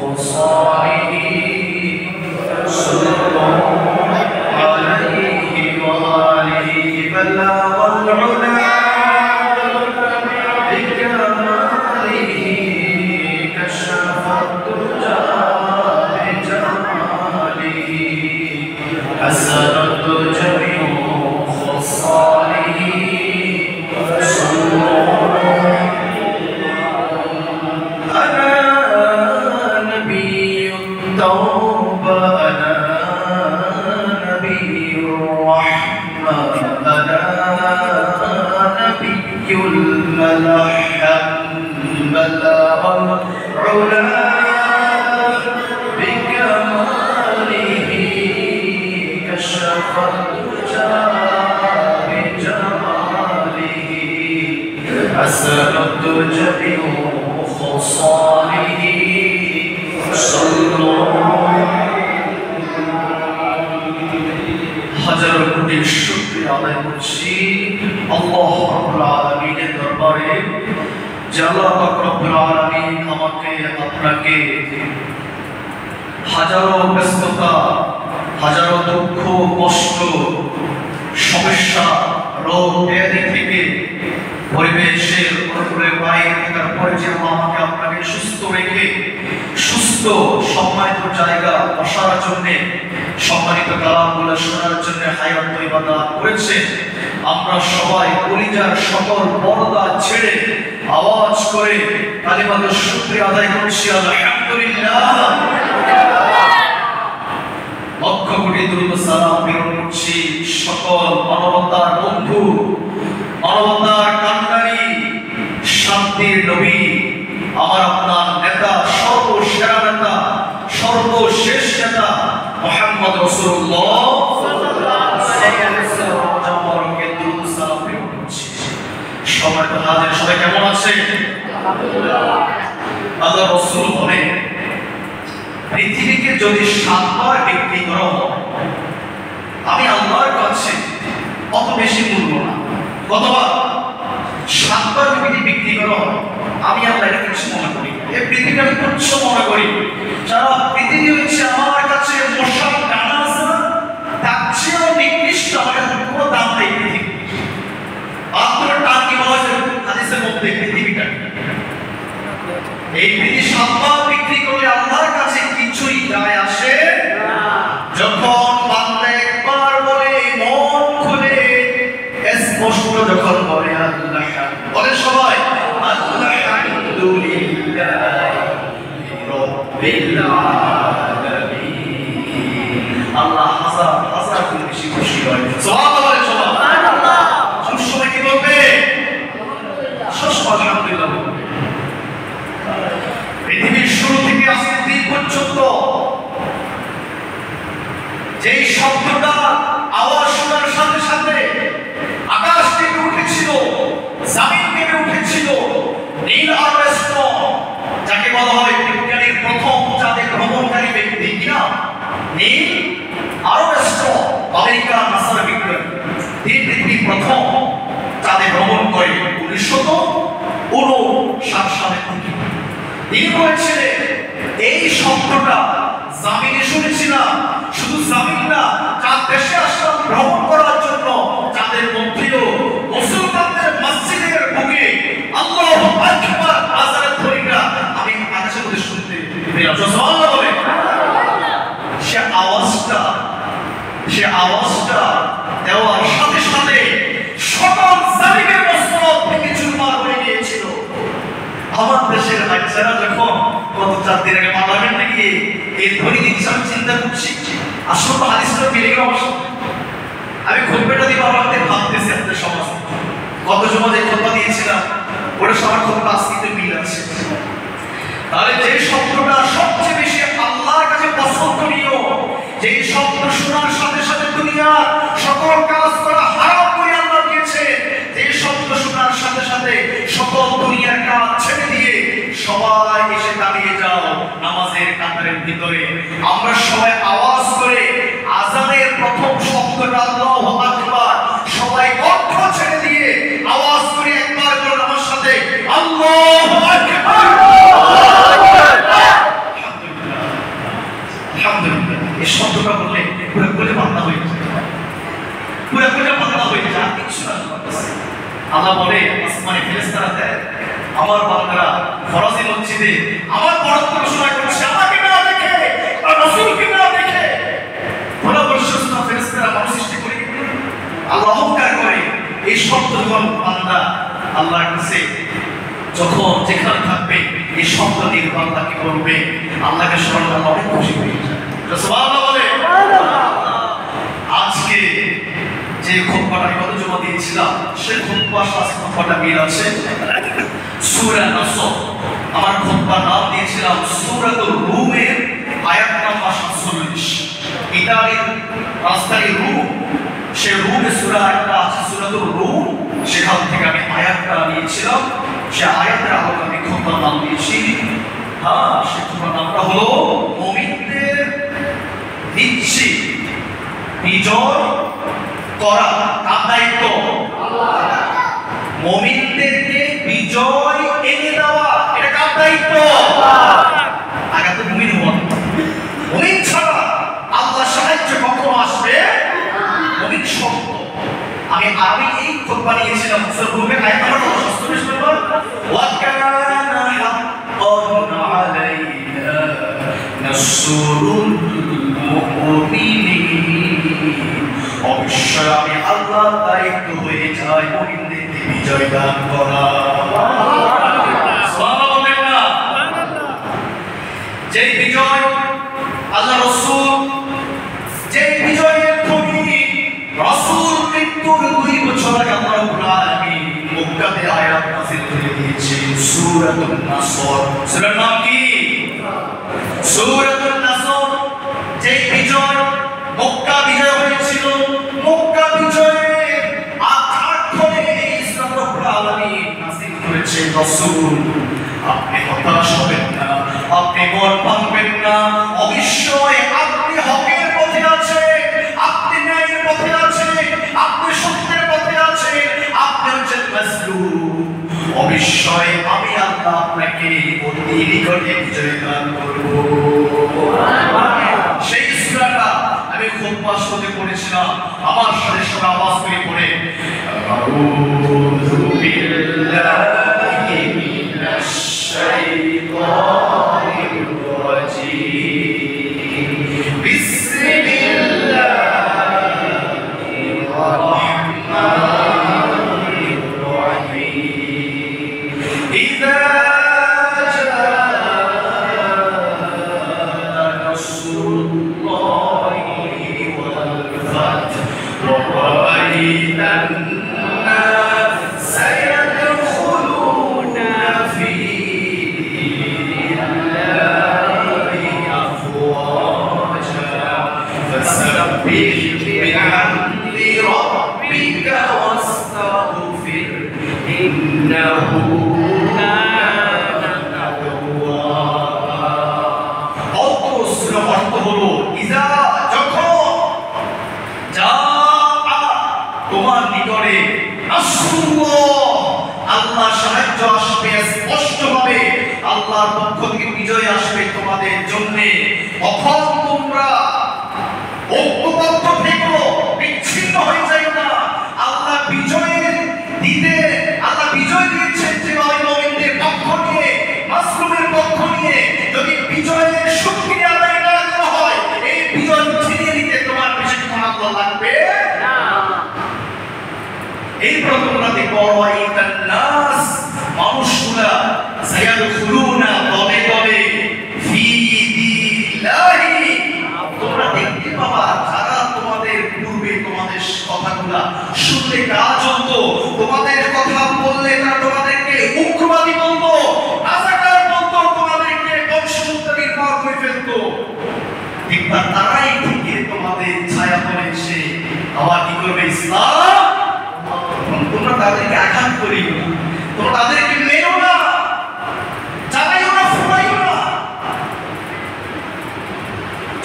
خصاله صلى الله عليه وآله بلغ العلا بكماله كشف الدجى بجماله حسنت جميع خصاله صلى الله. أنا نبي التوبة أنا نبي الرحمة أنا نبي الملحم بلغ العلا بكماله كشف الدجى بجماله حسنت جميع خصاله صلى الله. হাজার কোটি শুকরিয়া আদায় করছি আল্লাহ রাব্বুল আলামিনের দরবারে যে আল্লাহ পাক রব্বুল আলামিন আমাকে আপনাকে হাজারো ব্যস্ততা হাজারো দুঃখ কষ্ট সমস্যা রোগ ব্যাধি থেকে পরিবেশের অনুকূলে বাইরে থাকার পরে যে আমাকে আপনাকে সুস্থ রেখে সুস্থ সম্মানিত জায়গা বসার জন্য সম্মানিত কালামগুলো শোনার জন্য হায়াত তৈবা দান করেছেন। আমরা সবাই কলিজার সকল পর্দা ছেড়ে আওয়াজ করে কালিমাতুশ শুকরিয়া আদায় করছি আলহামদুলিল্লাহ। লক্ষ কোটি দুরূদ সালাম প্রেরণ করছি সকল মানবতার বন্ধু মানবতার কান্ডারি শান্তির নবী আমার আপনার নেতা সর্বসেরা নেতা সর্বশেষ নেতা মুহাম্মদ রাসূলুল্লাহ সাল্লাল্লাহু আলাইহি ওয়াসাল্লামকে দুরূদ সালাম প্রেরণ করছি। সম্মানিত হাজির সবাই কেমন আছেন? আলহামদুলিল্লাহ। আল্লাহ রাসূল বলেন পৃথিবীকে যদি 7 বার বিক্রি করা হয় আমি আল্লাহর কাছে অত বেশি মূল্য না। কতবার? 7 বার যদি বিক্রি করা হয় আমি আল্লাহ এটা কিছু মনে করি এই পৃথিবী আমি তুচ্ছ মনে করি। সারা পৃথিবী হচ্ছে আমার কাছে মশার দানা আছে না তার চেয়েও নিকৃষ্ট আমার কাছে কোনো দাম নেই পৃথিবী। আপনার টান কি বলা হয়েছে হাদিসের মধ্যে পৃথিবীটা এই পৃথিবী 7 বার বিক্রি করলে আল্লাহর কাছে কিছুই যায় আসে না। যখন বান্দা একবার বলে মন খুলে স্পষ্ট যখন বলে আল্লাহ বলে সবাই আলহামদুলিল্লাহ রাব্বিল আলামিন আল্লাহ হাজার হাজার গুণ বেশি খুশি হয়। সুবহানাল্লাহ বলে সুবহানাল্লাহ। সব সময় কি বলবে? আলহামদুলিল্লাহ। পৃথিবীর শুরু থেকে আজকের দিন পর্যন্ত যেই শব্দটা আওয়াজ শোনার সাথে সাথে আকাশ থেকে উঠেছিল জমিন থেকে উঠেছিল নীল আর্মস্ট্রং যাকে বলা হয় বিজ্ঞানের প্রথম চাঁদে ভ্রমণকারী ব্যক্তি কিনা নীল আর্মস্ট্রং আমেরিকার নাসার বিজ্ঞানী তিনি পৃথিবীর প্রথম চাঁদে ভ্রমণ করে 1959 সালে। তিনি বলেছিলেন এই শব্দটা জামিনে শুনেছিলাম শুধু জামিন না চাঁদ দেশে আসলাম ভ্রমণ করার জন্য চাঁদের মধ্যেও মুসলমানদের মসজিদের বুকে আল্লাহু আকবার আযানের ধ্বনিটা আমি আকাশের মধ্যে শুনতে পেলাম। সুবহানাল্লাহ বলে সে আওয়াজটা দেওয়ার সাথে সাথে সকল জালিমের মস্তক থেকে চুরমার হয়ে গিয়েছিল। আমার দেশের বাচ্চারা যখন গত 4 দিন আগে পার্লামেন্টে গিয়ে এই ধ্বনি দিচ্ছে আমি চিন্তা করছি আসলে তো হাদিসটা মিলে গেল আমার সাথে। আমি খুতবাটা দিয়ে বাবাকে ভাবতেছি আপনাদের সমাজ গত জুমায় যে খুতবা দিয়েছিলাম ওটা সবার খুতবা আজকে মিল আছে। তাহলে যে শব্দটা সবচেয়ে বেশি আল্লাহর কাছে পছন্দনীয় যে শব্দ শোনার সাথে সাথে দুনিয়ার সকল কাজ করা হারাম করে আল্লাহ দিয়েছে যে শব্দ শোনার সাথে সাথে সকল দুনিয়ার কাজ ছেড়ে দিয়ে সবাই এসে দাঁড়িয়ে যাও নামাজের কাতারের ভিতরে। আমরা সবাই আওয়াজ করে আযানের প্রথম শব্দটা আল্লাহু আকবার সবাই কণ্ঠ ছেড়ে দিয়ে আওয়াজ করে একবার বলুন আমার সাথে আল্লাহু আকবার। আল্লাহকে স্মরণ করলে অনেক খুশি হয়ে যায়। সুবহানাল্লাহ বলে। আজকে যে খুতবাটা আমি গত জমা দিয়েছিলাম সেই খুতবার সাথে খুতবাটা মিল আছে। সূরা নাসর, আমার খুতবার নাম দিয়েছিলাম সূরাতুর রুমের আয়াত নাম্বার 47। ইতালির রাজধানী রুম, সে রুমে সূরা একটা আছে সূরাতুর রুম, সেখান থেকে আমি আয়াতটা নিয়েছিলাম। সে আয়াতের আলোকে আমি খুতবার নাম দিয়েছি। হ্যাঁ, সে খুতবার নামটা হলো মুমিনদের দিচ্ছি বিজয় করা। কার দায়িত্ব? মুমিনদেরকে বিজয় এনে দেওয়া, এটা কার দায়িত্ব? আগে তো মুমিন হন। মুমিন ছাড়া আল্লাহ সাহায্য কখনো আসবে? মুমিন শর্ত। আমি এই খুতবা নিয়েছিলাম সূরা রুমের আয়াত নাম্বার 47 নম্বর। ওয়া কানা হাক্কান আলাইনা নাসরুল মুমিনিন। অবশ্যই আমি আল্লাহর দায়িত্ব হয়ে যায় মুমিনদেরকে বিজয় দান করা। সুবহানাল্লাহ। যে বিজয় আল্লাহ রাসূল, যে বিজয়ের খবর রাসূল মৃত্যুর 2 বছর আগে আল্লাহ রাব্বুল আলামিন মক্কাতে আয়াত নাযিল করে দিয়েছেন সূরাতুন নাসর। সূরার নাম কি? সূরাতুন নাসর। যে বিজয় মক্কা বিজয় হয়েছিল, মক্কা বিজয়ের আঘাত করে ইসলাম রাব্বুল আলামিন নাযিল করেছেন রাসূল আপনি হতাশ হবেন না, আপনি মন ভাঙবেন না। অবশ্যই আপনি হকের পথে আছেন, আপনি ন্যায়ের পথে আছেন, আপনি সত্যের পথে আছেন, আপনি হচ্ছেন মাসলুম। অবশ্যই আমি আল্লাহ আপনাকে অতি নিকটে বিজয় দান করব। সেই সূরাটা আমি খুতবা শুরুতে পড়েছিলাম। আমার সাথে সবাই আওয়াজ করে পড়ে আউযু বিল্লাহি মিনাশ শাইতানির রাজীম। বিসমিল্লাহির রাহমানির রাহিম। ইযা তোমার নিকটে আল্লাহর সাহায্য আসবে, স্পষ্টভাবে আল্লাহর পক্ষ থেকে বিজয় আসবে তোমাদের জন্য। তখন তোমরা ঐক্যবদ্ধ থেকো, বিচ্ছিন্ন হয়ে যাও না। আল্লাহ বিজয়ের দিতে, আল্লাহ বিজয় দিয়েছেন যে মুমিনদের পক্ষ নিয়ে, মাসলুমের পক্ষ নিয়ে। যদি বিজয়ের শুকরিয়া আদায় না করা হয়, এই বিজয় ছিনিয়ে নিতে তোমার বেশিক্ষণ আল্লাহ লাগবে না। এই তোমরা দেখো নাস মানুষগুলা সায়াদখুলুনা তবে তবে ফি দীনিল্লাহি। তোমরা দেখতে পাবা যারা তোমাদের পূর্বে তোমাদের কথাগুলা শুনলে কাজ হতো, তোমাদের কথা বললে তারা তোমাদেরকে উগ্রবাদী বলতো, রাজাকার বলতো, তোমাদেরকে বংশধর নির্ভর করে ফেলতো। একবার তারাই থেকে তোমাদের ছায়া পড়ে এসে আবার কি করবে? ইসলাম। তোমরা তাদেরকে আঘাত করিও না, তোমরা তাদেরকে মেরো না, চালাইও না, ফুরাইও না।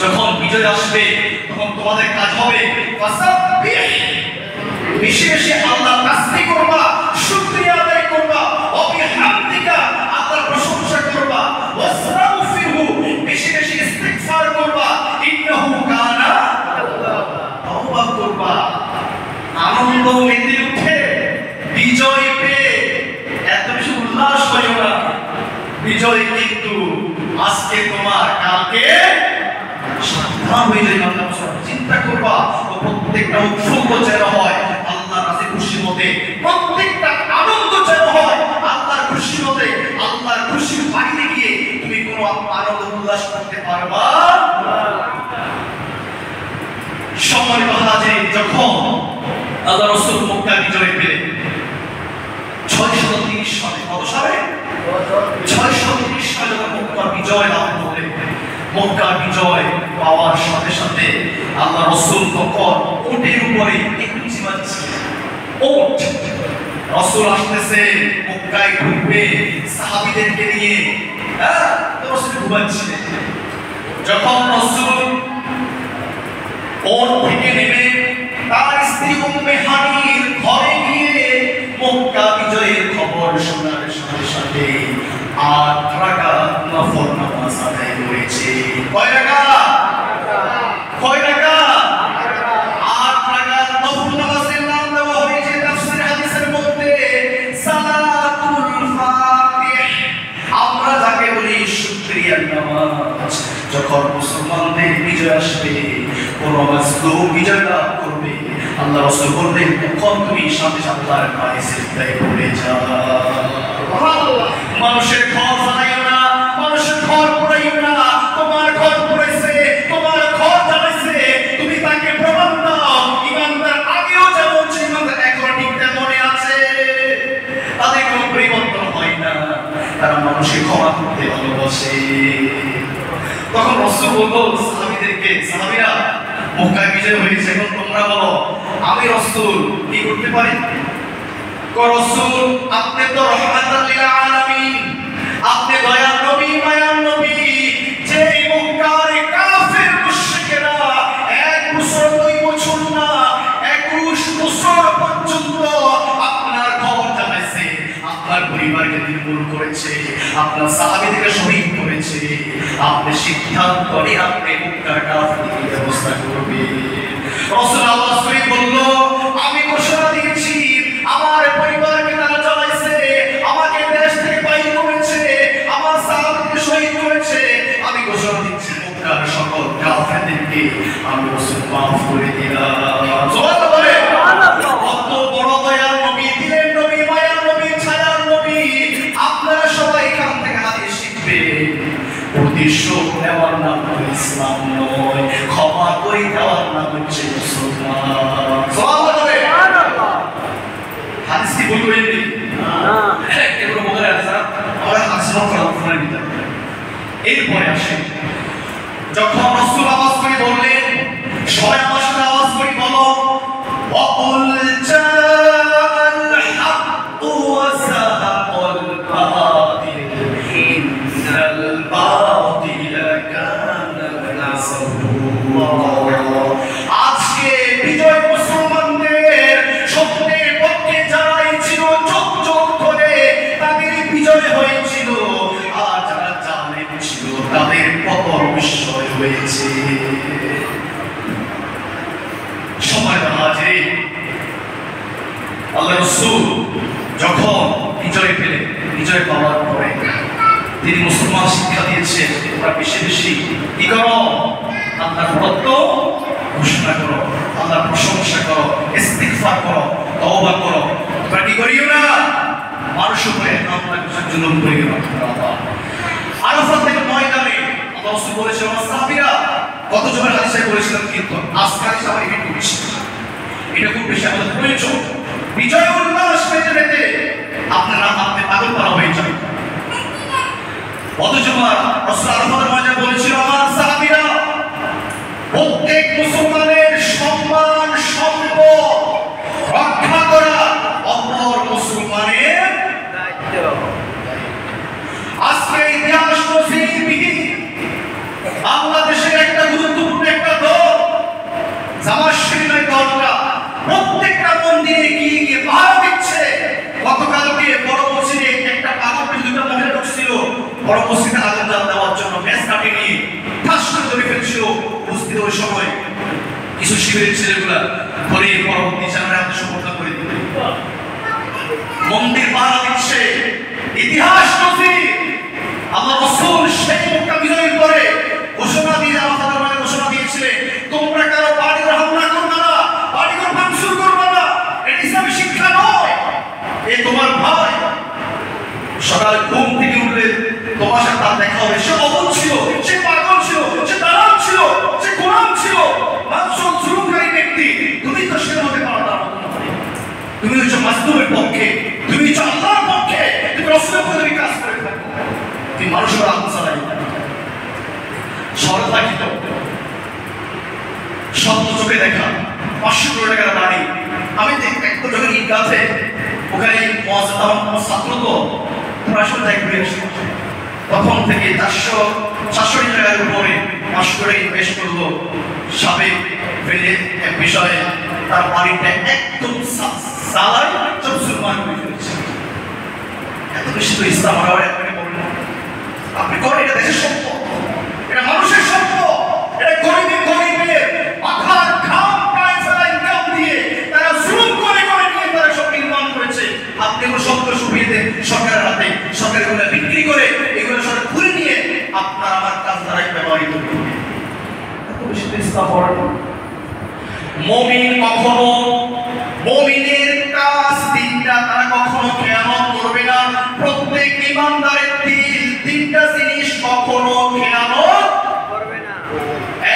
যখন বিজয় আসবে তখন তোমাদের কাজ হবে বেশি বেশি আল্লাহর তাসবিহ করবা, শুকরিয়া আদায় করবা, ওয়াবিহামদিকা আল্লাহর প্রশংসা করবা, ওয়াসতাগফিরহু বেশি বেশি ইস্তিগফার করবা, ইন্নাহু কানা তাওবা করবা। আনন্দ মেতে উঠে বিজয় পেয়ে এত বেশি উল্লাস হইও না। বিজয় কিন্তু আজকে তোমার, কালকে সাবধান হয়ে যাবে। চিন্তা করবা প্রত্যেকটা উৎসব যেন হয় আল্লাহর কাছে খুশি মতে, প্রত্যেকটা আনন্দ যেন হয় আল্লাহর খুশি মতে। আল্লাহর খুশির বাইরে গিয়ে তুমি কোনো আনন্দ উল্লাস সামলাতে পারবা না। সম্মানিত হাজির, যখন আল্লাহ রাসূল মক্কা বিজয় পেলেন 630 সালে, কত সালে? 630 সালে যখন মক্কা বিজয় লাভ করলেন, মক্কা বিজয় পাওয়ার সাথে সাথে আল্লাহ রাসূল তখন উটের উপরে একটু চিবাচ্ছিলেন। উট রাসূল আসতেছে, মক্কায় ঢুকবে সাহাবীদেরকে নিয়ে, রাসূল ঘুমাচ্ছিলেন। যখন রাসূল ওর থেকে নেমে তার স্ত্রী উম্মে হানির ঘরে গিয়ে মক্কা বিজয়ের খবর শোনার সাথে সাথে 8 রাকাত নফল নামাজ আদায় করেছে। কয় রাকাত? 8 রাকাত নফল নামাজের নাম দেওয়া হয়েছে তাফসীর হাদিসের মধ্যে সালাতুল ফাতিহ। আমরা যাকে বলি শুকরিয়ার নামাজ। যখন মুসলমানদের বিজয় আসবে, কোন মাজলুম বিজয় লাভ করবে, আল্লাহ রাসূল বললেন তখন তুমি সাথে সাথে তার পায়ে সিজদায় পড়ে যাও। সুবহানাল্লাহ। মানুষের ঘর জ্বালাইও না, মানুষের ঘর পোড়াইও না। তোমার ঘর পোড়াইছে, তোমার ঘর জ্বালাইছে, তুমি তাকে প্রমাণ দাও। ইমানদার আগেও যেমন ছিল, ইমানদার এখনো ঠিক তেমনই আছে। তাদের কোনো পরিবর্তন হয় না, তারা মানুষকে ক্ষমা করতে ভালোবাসে। তখন রাসূল বলল সাহাবীদেরকে, সাহাবীরা মক্কায় বিজয় হয়েছে, এখন তোমরা বলো আমি রাসূল কি করতে পারি? রাসূল আপনি তো রাহমাতাল লিল আলামিন, আপনি দয়ার নবী, মায়ার নবী। যে মক্কার কাফের মুশরিকরা 1 বছর 2 বছর না 21 বছর পর্যন্ত আপনার খবর জানাইছে, আপনার পরিবারকে নির্মূল করেছে, আপনার সাহাবীদেরকে শহীদ করেছে। আপনি সিদ্ধান্ত নিয়ে আপনি মক্কার কাফেরদের ব্যবস্থা করবেন। রাসূল আল্লাহ সহি বলল, আমি ঘোষণা দিয়েছি আমার পরিবারকে তারা জ্বালাইছে, আমাকে দেশ থেকে বাইর করেছে, আমার সাহাবীদেরকে শহীদ করেছে। আমি ঘোষণা দিচ্ছি মক্কার সকল কাফেরদেরকে আমি রাসূল মাফ করে দিলাম। সুবহানাল্লাহ বলে। কত বড় দয়ার নবী, দিলের নবী, মায়ার নবী, ছায়ার নবী। আপনারা সবাই এখান থেকে হাদিস শিখবেন। প্রতিশোধ নেওয়ার নাম ইসলাম নয়, ক্ষমা করে দেওয়ার নাম হচ্ছে মুসলমান। সুবহানাল্লাহ। হাদিসটি ভুল করেননি না, এগুলো মনে রাখা আমরা হাদিস করে নিতে। এরপরে আসে যখন রাসূল আওয়াজ করে বললেন, সবাই আমার সাথে আওয়াজ করে বলো, ওয়াকুল জাআল হাক্কু ওয়া যাহাকাল বাতিল ইন্নাল বাতিলা কানা যাহুকা। আজকে বিজয় মুসলমানদের সত্যের পক্ষে যারাই ছিল, চোখ চোখ ধরে তাদের বিজয় হয়েছিল, আর যারা জালেম ছিল তাদের পতন বিস্ময় হয়েছে। সময় হাজির, আল্লাহ রাসূল যখন বিজয় পেলেন, বিজয় পাওয়ার পরে তিনি মুসলমান শিক্ষা দিয়েছেন, তোমরা বেশি বেশি কি করো? আল্লাহর প্রত্য ঘোষণা করো, আল্লাহর প্রশংসা করো, ইস্তিগফার করো, তওবা করো। তোমরা কি করিও না? মানুষের উপরে হামলা জুলুম করিও না। আরাফাত থেকে ময়দানে আল্লাহ রাসূল বলেছেন, আমার সাহাবীরা কত জনের হাদিসে বলেছিলাম, কিন্তু আজকাল সবাই একটু বেশি, এটা খুব বেশি আমাদের প্রয়োজন। বিজয় উল্লাস পেতে পেতে আপনারা আপনি পাগল করা হয়ে যান। অথচ রাসূল আরাফাতের ময়দানে বলেছিল, আমার সাহাবীরা প্রত্যেক মুসলমানের সম্মান সম্পদ রক্ষা করা অপর মুসলমানের দায়িত্ব। আজকে ইতিহাস নজিরবিহীন বাংলাদেশের একটা গুরুত্বপূর্ণ একটা দল, জামাত শিবিরের দলটা প্রত্যেকটা মন্দিরে গিয়ে গিয়ে পাহারা দিচ্ছে। গতকালকে বড় মসজিদে একটা পাগল দুটো মহিলা ঢুকছিল, বড় মসজিদে আগুন দেওয়ার জন্য গ্যাস কাঠি নিয়ে ঠাস করে ধরে ফেলছিল। উপস্থিত ওই সময় কিছু শিবিরের ছেলেগুলা ধরে পরবর্তী জানার আত্মসমর্পণ করে দিল। মন্দির পাহারা দিচ্ছে। ইতিহাস নজির আল্লাহ রাসূল সেই মক্কা বিজয়ের পরে ঘোষণা দিয়ে আমাদের মানে ঘোষণা দিয়েছিলেন, তোমরা কারো বাড়িতে হামলা করবে না, বাড়িঘর ভাঙচুর করবে না। এটা ইসলামী শিক্ষা নয়। এই তোমার ভাই সকালে ঘুম থেকে উঠলে তোমার সাথে তার দেখা হবে, সে অবুঝ ছিল, সে পাগল শহরে থাকি তো স্বপ্ন চোখে দেখা 500 কোটি টাকার বাড়ি। আমি একটু যখন ঈদগাহে ওখানে আমার ছাত্র তো পড়াশোনা যাই ঘুরে আসি, তখন থেকে 400 টাকার উপরে 500 টাকা ইনভেস্ট করলো সাবেক এক বিষয়ে। তার বাড়িটা একদম সালারি মুসলমান করে ফেলেছে। এত বেশি তো ইসলাম আপনি করেন, এটা দেশের সম্পদ, এটা মানুষের সম্পদ, এটা গরিবের মাথার ঘাম প্রায় ফেলা ইনকাম দিয়ে তারা জুলুম করে নিয়ে তারা সব নির্মাণ করেছে। আপনি এগুলো সম্পদ সুবিয়ে দেন সরকারের হাতে, সরকার এগুলো বিক্রি করে এগুলো সরকার ঘুরে নিয়ে আপনার আমার কাজ দ্বারা ব্যবহৃত করবে। এত বেশি তো ইসলাম পড়ানো। মুমিন কখনো মুমিনের কাজ তিনটা, তারা কখনো খেয়ানত করবে না। প্রত্যেক ইমানদারের তিনটা জিনিস কখনো খেয়ানত করবে না।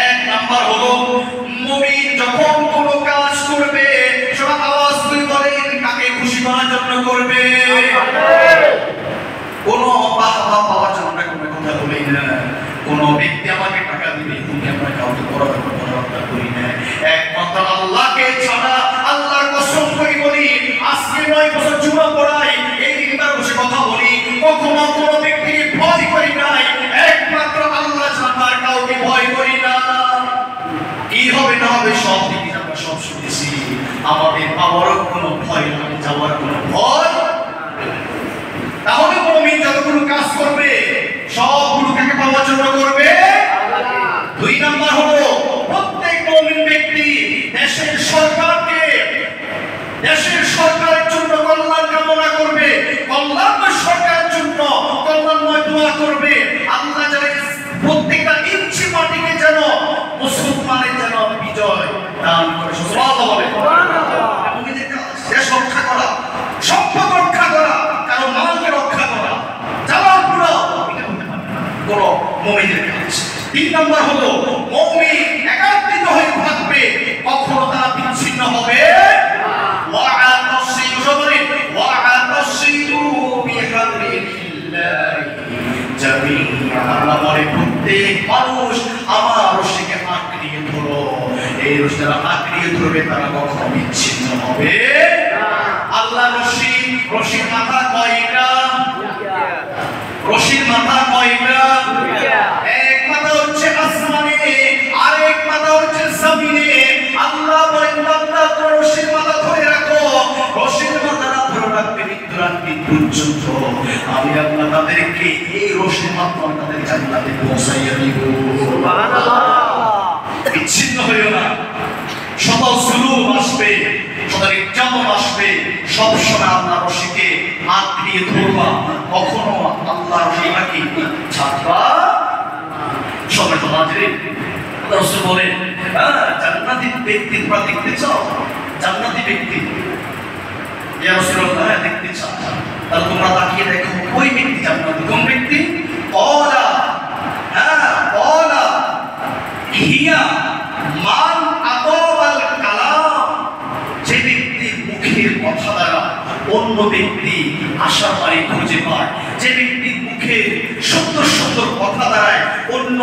এক নাম্বার হলো মুমিন যখন কোনো কাজ করবে সেটা আওয়াজ তুই বলেন কাকে খুশি করার জন্য করবে, কোনো বাহবা পাওয়ার জন্য কোনো কথা বলেই না। কোনো ব্যক্তি আমাকে টাকা দিবে তুমি আমরা কাউকে বরাবর করি না, একমাত্র আল্লাহকে ছাড়া। আল্লাহর কসম করে বলি, আজকে 9 বছর জুমা পড়াই, এই দিনবার বসে কথা বলি, কখনো কোনো ব্যক্তিকে ভয় করি নাই, একমাত্র আল্লাহ ছাড়া কাউকে ভয় করি না। কি হবে না হবে সব দিকে আমরা সব শুনেছি, আমাদের পাওয়ারও কোনো ভয় নাই, যাওয়ার কোনো ভয়। তাহলে মুমিন যতগুলো কাজ করবে সবগুলো কাকে পাওয়ার জন্য করবে? দুই নাম্বার হলো প্রত্যেক মুমিন ব্যক্তি দেশের সরকারের জন্য কল্যাণ কামনা করবে, কল্যাণময় সরকারের জন্য কল্যাণময় দোয়া করবে। আল্লাহ যেন প্রত্যেকটা ইঞ্চি মাটিকে যেন মুসলমানের যেন বিজয় দান করে। সুবহানাল্লাহ বলে। মুমিনের কাজ দেশ রক্ষা করা, সম্পদ রক্ষা করা, কারো মালকে রক্ষা করা, জালাল পুরা এটা হতে পারে না কোনো মুমিনের কাজ। 3 নাম্বার হলো মুমিন একাত্রিত হয়ে থাকবে, কখনো তারা বিচ্ছিন্ন হবে প্রত্যেক মানুষ আমার রশিকে আঁকড়িয়ে ধরো, এই রশিটা আঁকড়িয়ে ধরবে, তারা কখনো বিচ্ছিন্ন হবে না। আল্লাহ রশির মাথা কয়টা? রশির মাথা কয়টা? এক মাথা হচ্ছে আসমানে, আর এক মাথা হচ্ছে জমিনে। আল্লাহ বলেন বান্দা তোর রশির মাথা ধরে রাখো, রশির মাথা না ধরে রাখবে মৃত্যুরাত্রি পর্যন্ত, আমি আল্লাহ তাদেরকে এই রশির মাধ্যমে তাদের জান্নাতে পৌঁছাইয়া দিব। সুবহানাল্লাহ। বিচ্ছিন্ন হইও না, শত জুলুম আসবে, শত নির্যাতন আসবে, সব সময় আল্লাহ রশিকে আঁকড়িয়ে ধরবা, কখনো আল্লাহ রশিটাকে ছাড়বা। সম্মানিত হাজিরিন, রাসূল বলেন জান্নাতি ব্যক্তি তোমরা দেখতে চাও? জান্নাতি ব্যক্তি ইয়া রাসূলুল্লাহ দেখতে চাও? তাহলে তোমরা তাকিয়ে দেখো ওই ব্যক্তি জান্নাতি। কোন ব্যক্তি? ক্বালা হিয়া মান আতাবাল কালাম, যে ব্যক্তি মুখের কথা দ্বারা অন্য ব্যক্তি আশার বাড়ি খুঁজে পায়, যে ব্যক্তির মুখে সুন্দর সুন্দর কথা দ্বারায় অন্য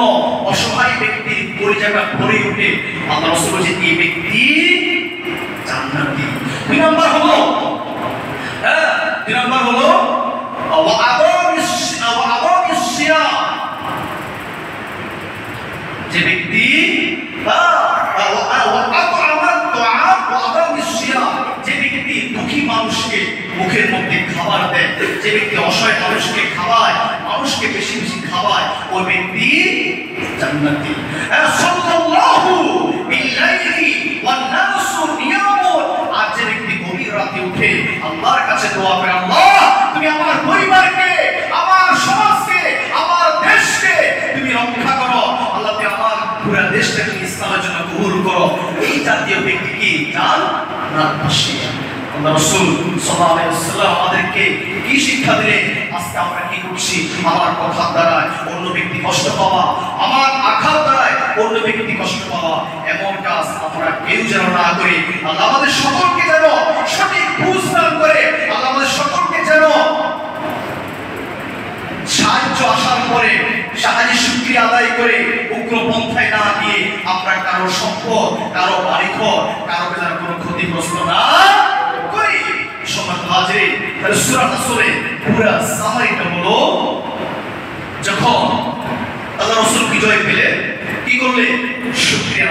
অসহায় ব্যক্তির পরিচয়টা ভরে ওঠে, আল্লাহ রাসূল বলেন এই ব্যক্তি জান্নাতি। 2 নাম্বার হলো যে ব্যক্তি যে ব্যক্তি দুঃখী মানুষকে মুখের মধ্যে খাবার দেয়, যে ব্যক্তি অসহায় মানুষকে খাওয়ায়, মানুষকে বেশি বেশি খাওয়ায়, ওই ব্যক্তি জান্নাতি। সাল্লাল্লাহু বিল্লাইলি ওয়ান নাসু নিয়ামুন, আর যে ব্যক্তি গভীর রাতে উঠে আল্লাহর কাছে দোয়া করে, আল্লাহ তুমি আমার পরিবারকে, আমার সমাজকে, আমার দেশকে তুমি রক্ষা করো, আল্লাহ তুমি আমার পুরো দেশটাকে ইসলামের জন্য কবুল করো, এই জাতীয় ব্যক্তি কি জান্নাতবাসী। আল্লাহ রাসূল সাল্লাল্লাহু আলাইহি ওয়াসাল্লাম আমাদেরকে কি শিক্ষা দিলেন? আজকে আমরা কি করছি? আমার কথার দ্বারা অন্য ব্যক্তি কষ্ট পাওয়া, আমার আঘাত দ্বারা অন্য ব্যক্তি কষ্ট পাওয়া, এমন কাজ আমরা কেউ যেন না করি। আল্লাহ আমাদের সকলকে যেন সঠিক বুঝ দান করে, আল্লাহ আমাদের সকলকে যেন সাহায্য আসার পরে সাহায্য শুকরিয়া আদায় করে উগ্র পন্থায় না গিয়ে আমরা কারো সম্পদ, কারো বাড়িঘর, কারো যেন কোনো ক্ষতিগ্রস্ত না করি। সম্মানিত হাজিরিন, তাহলে সূরা নাসরে পুরো সামারিটা হলো যখন আল্লাহ রাসূল বিজয় পেলেন কি করলেন? শুকরিয়া